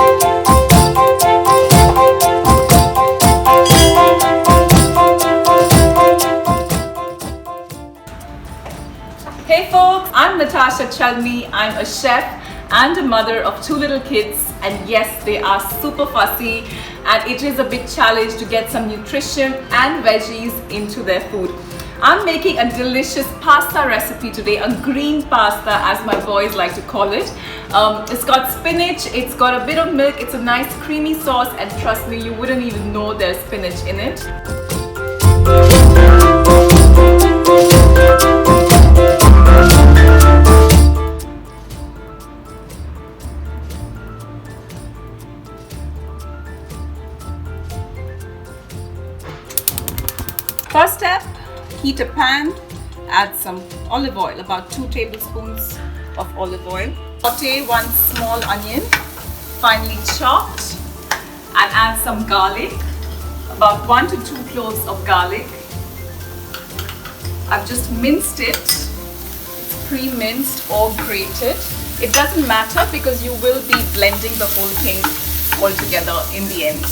Hey folks, I'm Natasha Celmi. I'm a chef and a mother of 2 little kids, and yes, they are super fussy and it is a big challenge to get some nutrition and veggies into their food. I'm making a delicious pasta recipe today, a green pasta as my boys like to call it. It's got spinach, it's got a bit of milk, it's a nice creamy sauce, and trust me, you wouldn't even know there's spinach in it. First step, heat a pan, add some olive oil, about 2 tablespoons of olive oil. Saute 1 small onion, finely chopped, and add some garlic, about 1 to 2 cloves of garlic. I've just minced it, it's pre-minced or grated. It doesn't matter because you will be blending the whole thing all together in the end.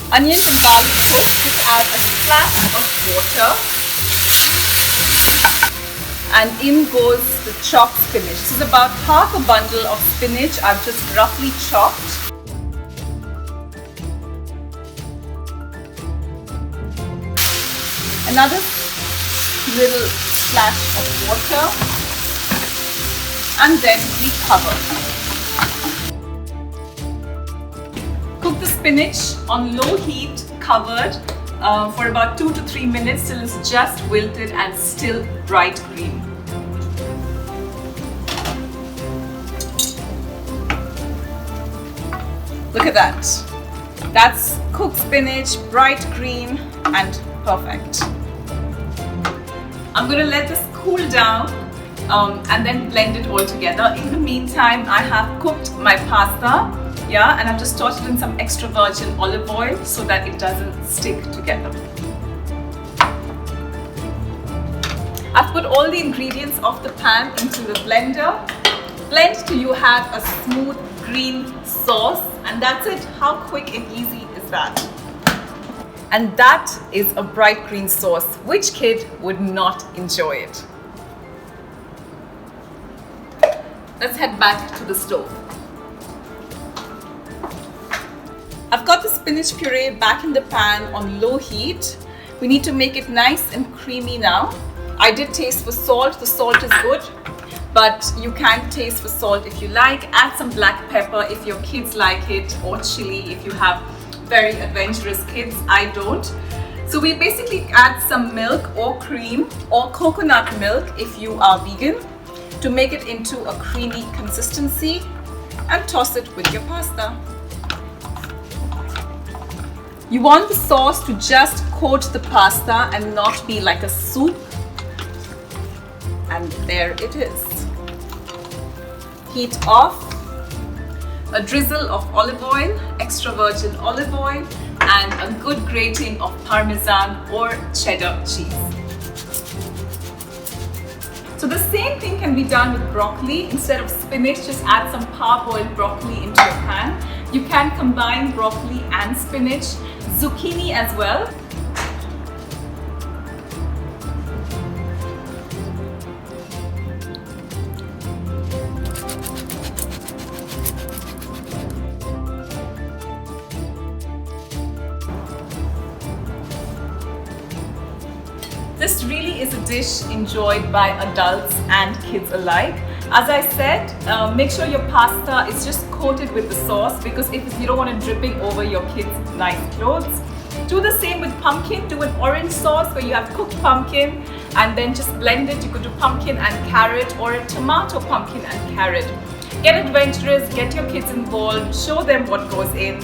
Onions and garlic cooked, just add a splash of water, and in goes the chopped spinach. This is about half a bundle of spinach I've just roughly chopped. Another little splash of water, and then we cover. Cook the spinach on low heat, covered for about 2 to 3 minutes till it's just wilted and still bright green. Look at that. That's cooked spinach, bright green and perfect. I'm going to let this cool down and then blend it all together. In the meantime, I have cooked my pasta. Yeah, and I've just tossed it in some extra virgin olive oil so that it doesn't stick together. I've put all the ingredients of the pan into the blender. Blend till you have a smooth green sauce, and that's it. How quick and easy is that? And that is a bright green sauce. Which kid would not enjoy it? Let's head back to the stove. I've got the spinach puree back in the pan on low heat. We need to make it nice and creamy now. I did taste for salt. The salt is good, but you can taste for salt if you like. Add some black pepper if your kids like it, or chili if you have very adventurous kids. I don't. So we basically add some milk or cream or coconut milk if you are vegan to make it into a creamy consistency, and toss it with your pasta. You want the sauce to just coat the pasta and not be like a soup. And there it is. Heat off. A drizzle of olive oil, extra virgin olive oil, and a good grating of Parmesan or Cheddar cheese. So the same thing can be done with broccoli. Instead of spinach, just add some parboiled broccoli into your pan. You can combine broccoli and spinach, zucchini as well. This really is a dish enjoyed by adults and kids alike. As I said, make sure your pasta is just coated with the sauce, because if you don't want it dripping over your kids' nice clothes. Do the same with pumpkin. Do an orange sauce where you have cooked pumpkin and then just blend it. You could do pumpkin and carrot, or a tomato, pumpkin and carrot. Get adventurous, get your kids involved, show them what goes in.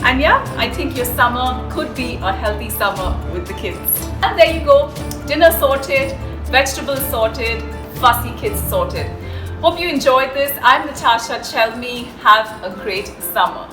And yeah, I think your summer could be a healthy summer with the kids. And there you go, dinner sorted, vegetables sorted, fussy kids sorted. Hope you enjoyed this. I'm Natasha Celmi. Have a great summer.